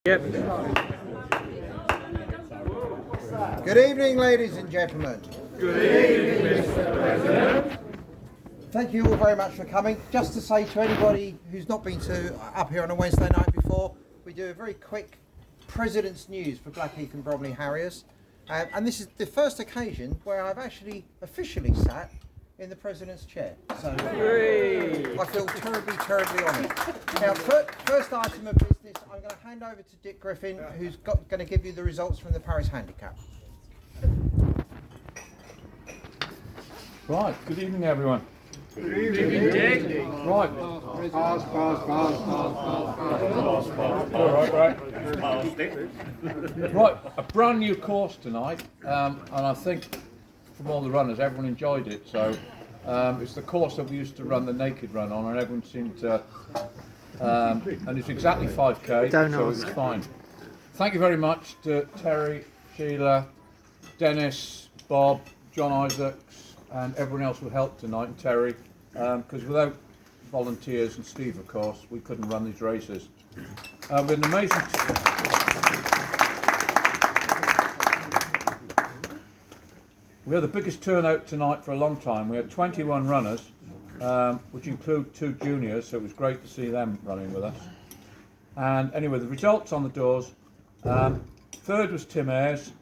Yep. Good evening, ladies and gentlemen. Good evening, Mr. President. Thank you all very much for coming. Just to say to anybody who's not been up here on a Wednesday night before, we do a very quick President's News for Blackheath and Bromley Harriers. And this is the first occasion where I've actually officially sat in the President's chair. So I feel terribly, terribly honoured. Now, first item of business, I'm going to hand over to Dick Griffin, who's going to give you the results from the Parris Handicap. Right, good evening everyone. Good evening, Dick. Right. Right, a brand new course tonight, and I think from all the runners everyone enjoyed it. So it's the course that we used to run the naked run on, and everyone seemed to, and it's exactly 5k, so it was fine. Thank you very much to Terry, Sheila, Dennis, Bob, John Isaacs, and everyone else who helped tonight, and Terry, because without volunteers and Steve, of course, we couldn't run these races. We had an amazing. We had the biggest turnout tonight for a long time. We had 21 runners, which include 2 juniors, so it was great to see them running with us. And anyway, the results on the doors: third was Tim Ayres,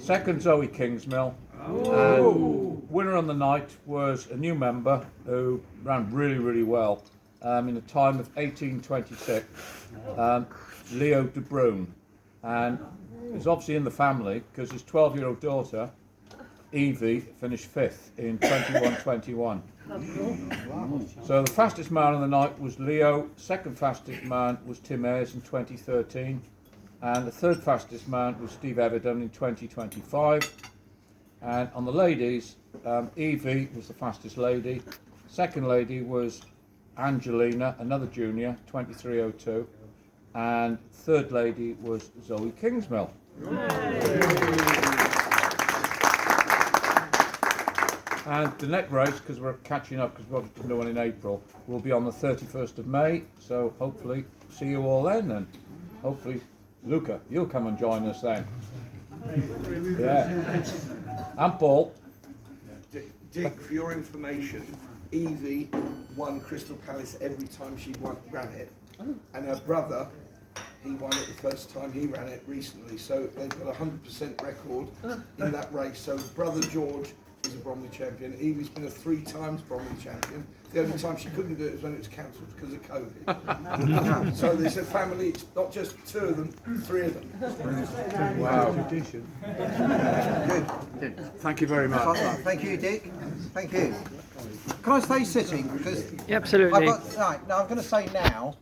second Zoe Kingsmill, and winner on the night was a new member who ran really, really well in a time of 18:26, Leo De Bruyne, and it's obviously in the family because his 12-year-old daughter Evie finished 5th in 21:21. So the fastest man on the night was Leo, second fastest man was Tim Ayres in 2013, and the third fastest man was Steve Everton in 2025. And on the ladies, Evie was the fastest lady, second lady was Angelina, another junior, 23:02, and third lady was Zoe Kingsmill. And the next race, because we're catching up because we've got to do one in April, will be on the 31st of May, so hopefully see you all then, and hopefully Luca, you'll come and join us then. Yeah. And Paul. Dick, for your information, Evie won Crystal Palace every time she ran it, and her brother, he won it the first time he ran it recently, so they've got a 100% record in that race. So brother George is a Bromley champion. Evie's been a 3 times Bromley champion. The only time she couldn't do it was when it was cancelled because of COVID. So there's a family, it's not just 2 of them, 3 of them. Wow. Good. Thank you very much. Thank you, Dick. Thank you. Can I stay sitting? Because Absolutely. right, now I'm going to say now,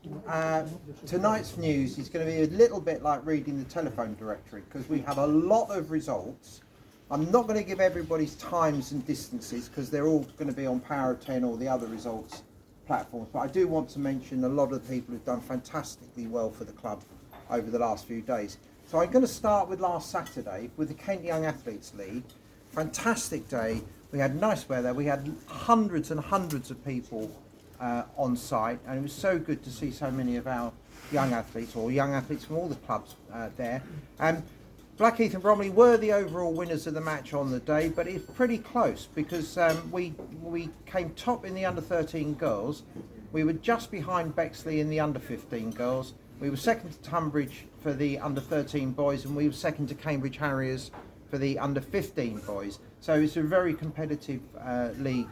tonight's news is going to be a little bit like reading the telephone directory because we have a lot of results. I'm not going to give everybody's times and distances because they're all going to be on Power of 10 or the other results platforms, but I do want to mention a lot of the people who've done fantastically well for the club over the last few days. So I'm going to start with last Saturday with the Kent Young Athletes League. Fantastic day. We had nice weather. We had hundreds and hundreds of people on site, and it was so good to see so many of our young athletes, or young athletes from all the clubs there. Blackheath and Bromley were the overall winners of the match on the day, but it's pretty close because we came top in the under-13 girls. We were just behind Bexley in the under-15 girls. We were second to Tunbridge for the under-13 boys, and we were second to Cambridge Harriers for the under-15 boys. So it's a very competitive league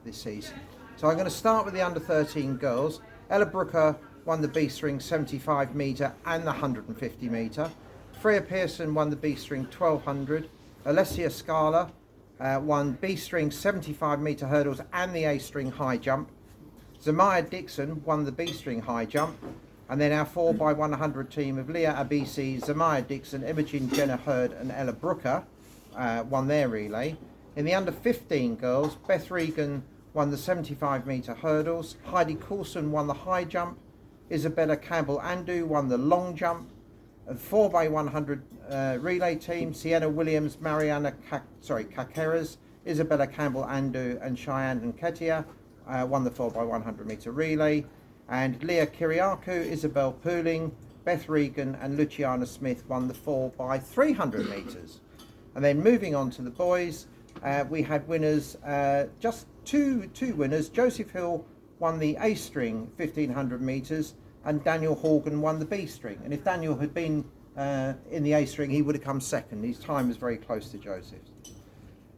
this season. So I'm going to start with the under-13 girls. Ella Brooker won the B-string 75 metre and the 150 metre. Freya Pearson won the B-string 1200. Alessia Scala won B-string 75 metre hurdles and the A-string high jump. Zamaya Dixon won the B-string high jump. And then our 4x100 team of Leah Abisi, Zamaya Dixon, Imogen Jenna Hurd and Ella Brooker won their relay. In the under-15 girls, Beth Regan won the 75 metre hurdles. Heidi Coulson won the high jump. Isabella Campbell-Andu won the long jump. The 4x100 relay team, Sienna Williams, Mariana Caceres, Isabella Campbell-Andu and Cheyenne Nketia won the 4x100 metre relay. And Leah Kiriakou, Isabel Pooling, Beth Regan and Luciana Smith won the 4x300 metres. And then moving on to the boys, we had winners, just two winners. Joseph Hill won the A string 1500 metres and Daniel Horgan won the B string. And if Daniel had been in the A string, he would have come second. His time was very close to Joseph's.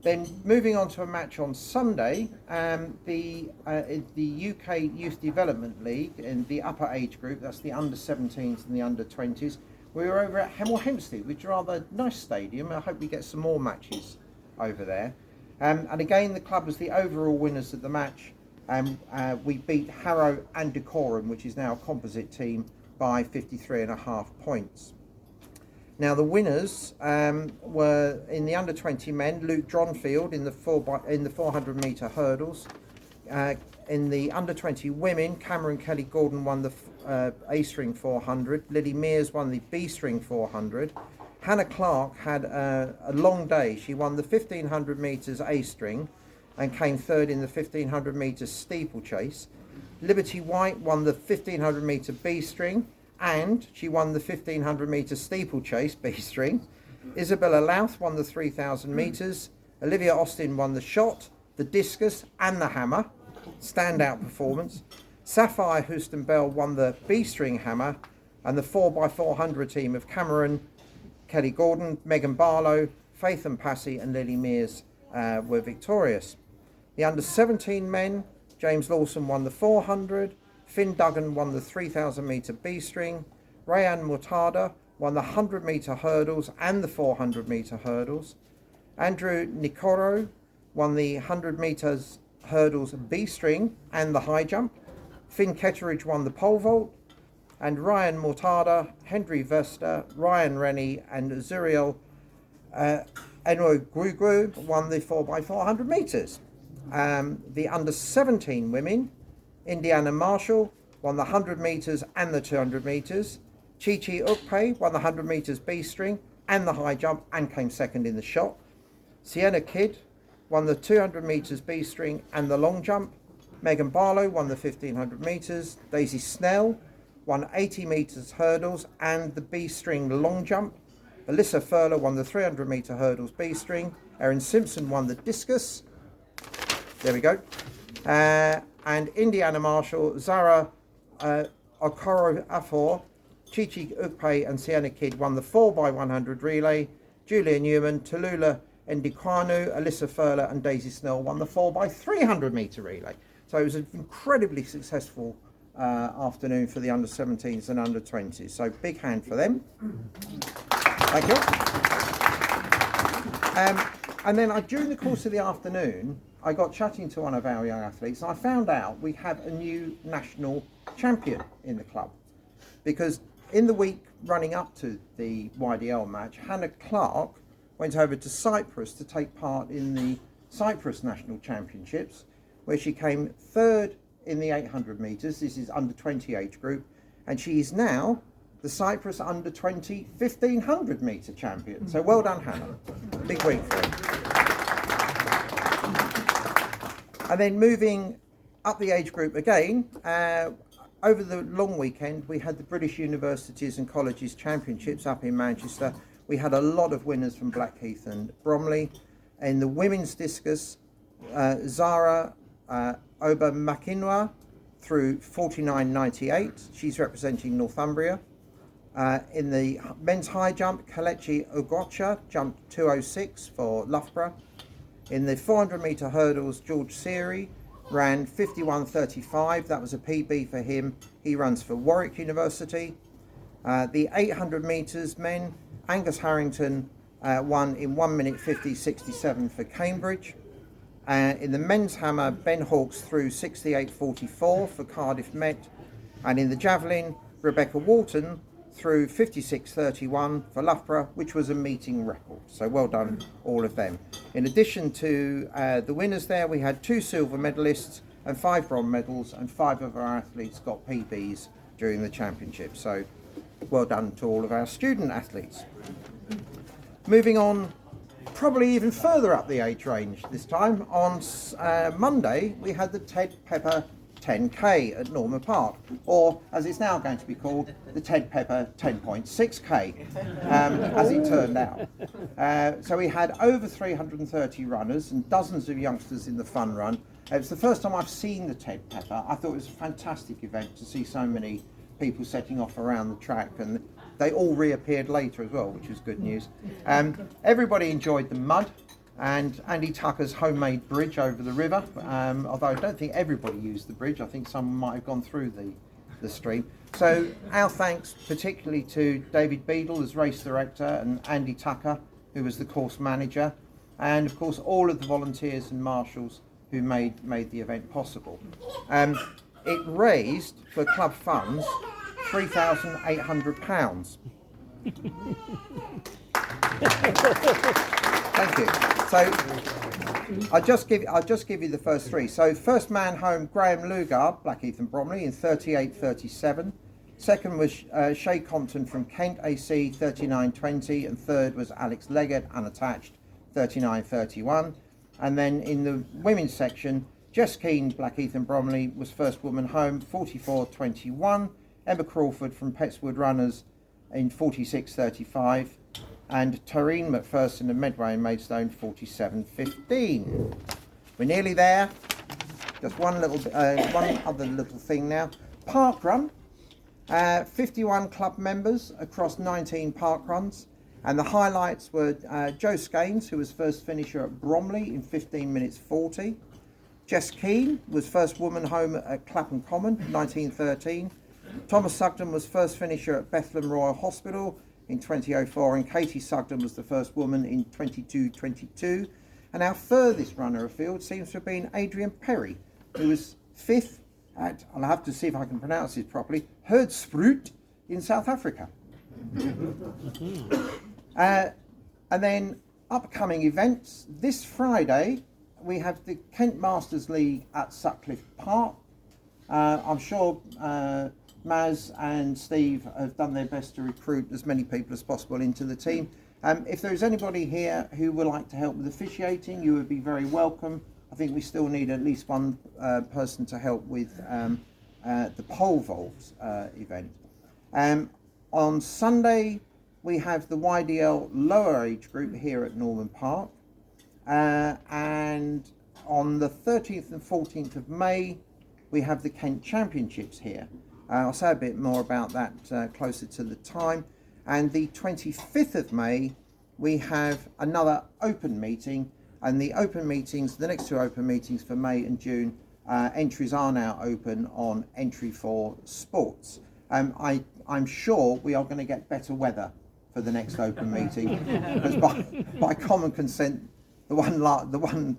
Then moving on to a match on Sunday, the UK Youth Development League in the upper age group, that's the under 17s and the under 20s, we were over at Hemel Hempstead, which is a rather nice stadium. I hope we get some more matches over there. And again, the club was the overall winners of the match. We beat Harrow and Decorum, which is now a composite team, by 53.5 points. Now the winners were in the under 20 men, Luke Dronfield in the 400 metre hurdles. In the under 20 women, Cameron Kelly Gordon won the A string 400. Lily Mears won the B string 400. Hannah Clark had a long day. She won the 1500 metres A string and came third in the 1500 metres steeplechase. Liberty White won the 1500 metre B string, and she won the 1500 metre steeplechase B string. Isabella Louth won the 3000 metres. Olivia Austin won the shot, the discus and the hammer. Standout performance. Sapphire Houston Bell won the B string hammer, and the 4x400 team of Cameron Kelly Gordon, Megan Barlow, Faith and Passy and Lily Mears were victorious. The under 17 men, James Lawson won the 400. Finn Duggan won the 3000 metre B string. Rayan Murtada won the 100 metre hurdles and the 400 metre hurdles. Andrew Nikoro won the 100 metres hurdles B string and the high jump. Finn Ketteridge won the pole vault. And Ryan Murtada, Henry Vesta, Ryan Rennie and Zuriel Enro Grugru won the 4x400 metres. The under 17 women, Indiana Marshall won the 100 metres and the 200 metres. Chi-Chi Ukpe won the 100 metres B string and the high jump and came second in the shot. Sienna Kidd won the 200 metres B string and the long jump. Megan Barlow won the 1500 metres. Daisy Snell won 80 metres hurdles and the B string long jump. Alyssa Furler won the 300 metre hurdles B string. Erin Simpson won the discus. There we go. And Indiana Marshall, Zara Okoro Afor, Chi-Chi Ukpe and Sienna Kidd won the 4x100 relay. Julia Newman, Tallulah Ndikwanu, Alyssa Furler and Daisy Snell won the 4x300 metre relay. So it was an incredibly successful afternoon for the under 17s and under 20s. So big hand for them. Thank you. And then during the course of the afternoon, I got chatting to one of our young athletes and I found out we have a new national champion in the club. Because in the week running up to the YDL match, Hannah Clark went over to Cyprus to take part in the Cyprus National Championships, where she came third in the 800 metres. This is under 20 age group, and she is now the Cyprus under 20 1500 metre champion. So well done, Hannah. Big week for her. And then moving up the age group again, over the long weekend we had the British Universities and Colleges Championships up in Manchester. We had a lot of winners from Blackheath and Bromley. In the women's discus, Zara Oba Makinwa through 49.98. She's representing Northumbria. In the men's high jump, Kalechi Ogocha jumped 2:06 for Loughborough. In the 400 metre hurdles, George Seary ran 51.35. That was a PB for him. He runs for Warwick University. The 800 metres men, Angus Harrington won in 1 minute 50.67 for Cambridge. In the men's hammer, Ben Hawkes threw 68.44 for Cardiff Met. And in the javelin, Rebecca Walton threw 56.31 for Loughborough, which was a meeting record. So well done, all of them. In addition to the winners there, we had 2 silver medalists and 5 bronze medals, and 5 of our athletes got PBs during the championship. So well done to all of our student athletes. Moving on, probably even further up the age range this time, on Monday we had the Ted Pepper 10k at Norman Park, or as it's now going to be called, the Ted Pepper 10.6k, as it turned out. So we had over 330 runners and dozens of youngsters in the fun run. It was the first time I've seen the Ted Pepper. I thought it was a fantastic event to see so many people setting off around the track, and they all reappeared later as well, which was good news. Everybody enjoyed the mud and Andy Tucker's homemade bridge over the river, although I don't think everybody used the bridge. I think some might have gone through the stream. So our thanks particularly to David Beadle as race director and Andy Tucker, who was the course manager, and of course all of the volunteers and marshals who made the event possible. It raised for club funds £3,800. Thank you. So I'll just give you the first three. So first man home, Graham Lugard, Blackheath and Bromley in 38.37. Second was Shay Compton from Kent AC 39.20, and third was Alex Leggett, unattached, 39.31. And then in the women's section, Jess Keane, Blackheath and Bromley, was first woman home, 44.21. Emma Crawford from Petswood Runners in 46.35. And Tareen McPherson of Medway and Maidstone, 47.15. We're nearly there. Just one other little thing now. Parkrun, 51 club members across 19 parkruns. And the highlights were Joe Skanes, who was first finisher at Bromley in 15 minutes 40. Jess Keane was first woman home at Clapham Common, 1913. Thomas Sugden was first finisher at Bethlehem Royal Hospital in 2004, and Katie Sugden was the first woman in 22.22. And our furthest runner afield seems to have been Adrian Perry, who was fifth at, I'll have to see if I can pronounce it properly, Herdsprut in South Africa. And then upcoming events. This Friday we have the Kent Masters League at Sutcliffe Park. I'm sure Maz and Steve have done their best to recruit as many people as possible into the team. If there is anybody here who would like to help with officiating, you would be very welcome. I think we still need at least one person to help with the pole vaults event. On Sunday we have the YDL lower age group here at Norman Park, and on the 13th and 14th of May we have the Kent Championships here. I'll say a bit more about that closer to the time. And the 25th of May we have another open meeting, and the open meetings, the next two open meetings for May and June, entries are now open on Entry for Sports. I'm sure we are going to get better weather for the next open meeting, because by common consent the one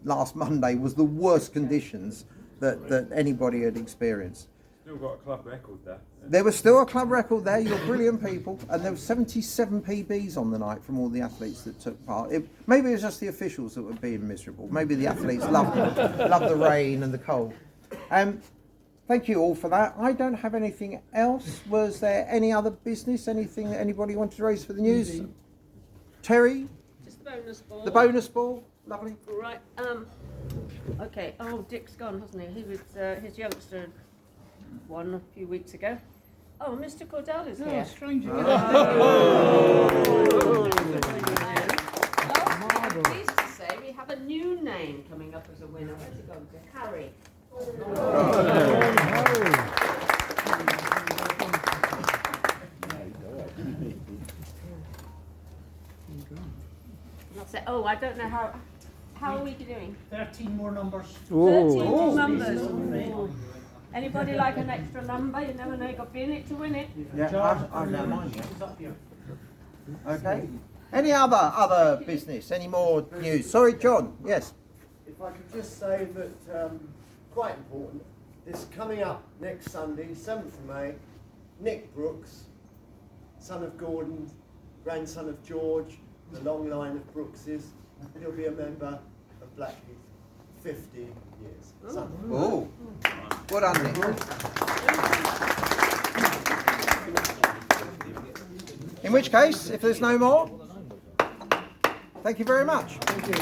last Monday was the worst conditions that anybody had experienced. Still got a club record there. There was still a club record there. You're brilliant people, and there were 77 PBs on the night from all the athletes that took part. Maybe it was just the officials that were being miserable. Maybe the athletes loved the rain and the cold. Thank you all for that. I don't have anything else. Was there any other business? Anything that anybody wanted to raise for the news? Terry? Just the bonus ball. The bonus ball? Lovely. Right. Okay. Oh, Dick's gone, hasn't he? He was his youngster won a few weeks ago. Oh, Mr. Cordell is here. Stranger. I'm pleased to say we have a new name coming up as a winner. Where's it gone to? Harry. That's it. Oh, I don't know how are we doing? 13 more numbers. 13 more numbers. Oh. Anybody like an extra number? You never know, you've got to be in it to win it. Yeah, I know mine. Okay. Any other business? Any more news? Sorry, John. Yes. If I could just say that, quite important, this coming up next Sunday, 7th of May, Nick Brooks, son of Gordon, grandson of George, the long line of Brookses, he'll be a member of Blackheath 50 years. Sunday. Oh, well done, Nick. In which case, if there's no more, thank you very much. Thank you.